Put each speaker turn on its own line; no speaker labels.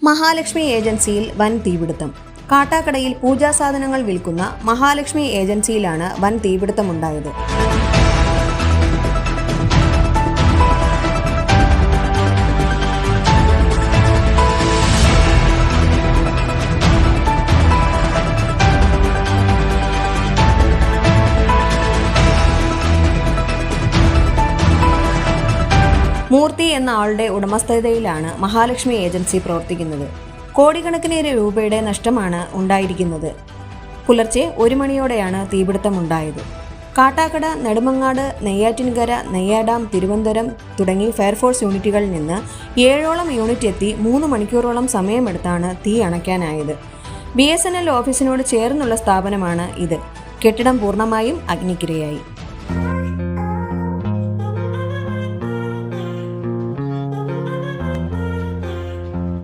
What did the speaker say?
മഹാലക്ഷ്മി ഏജൻസിയിൽ വൻ തീപിടുത്തം. കാട്ടാക്കടയിൽ പൂജാ സാധനങ്ങൾ വിൽക്കുന്ന മഹാലക്ഷ്മി ഏജൻസിയിലാണ് വൻ തീപിടുത്തമുണ്ടായത്. മൂർത്തി എന്ന ആളുടെ ഉടമസ്ഥതയിലാണ് മഹാലക്ഷ്മി ഏജൻസി പ്രവർത്തിക്കുന്നത്. കോടിക്കണക്കിന് രൂപയുടെ നഷ്ടമാണ് ഉണ്ടായിരിക്കുന്നത്. പുലർച്ചെ 1 മണിയോടെയാണ് തീപിടുത്തമുണ്ടായത്. കാട്ടാക്കട, നെടുമങ്ങാട്, നെയ്യാറ്റിൻകര, നെയ്യാഡാം, തിരുവനന്തപുരം തുടങ്ങി ഫയർഫോഴ്സ് യൂണിറ്റുകളിൽ നിന്ന് 7ഓളം യൂണിറ്റ് എത്തി 3 മണിക്കൂറോളം സമയമെടുത്താണ് തീ അണയ്ക്കാനായത്. BSNL ഓഫീസിനോട് ചേർന്നുള്ള സ്ഥാപനമാണ് ഇത്. കെട്ടിടം പൂർണ്ണമായും അഗ്നിക്കിരയായി.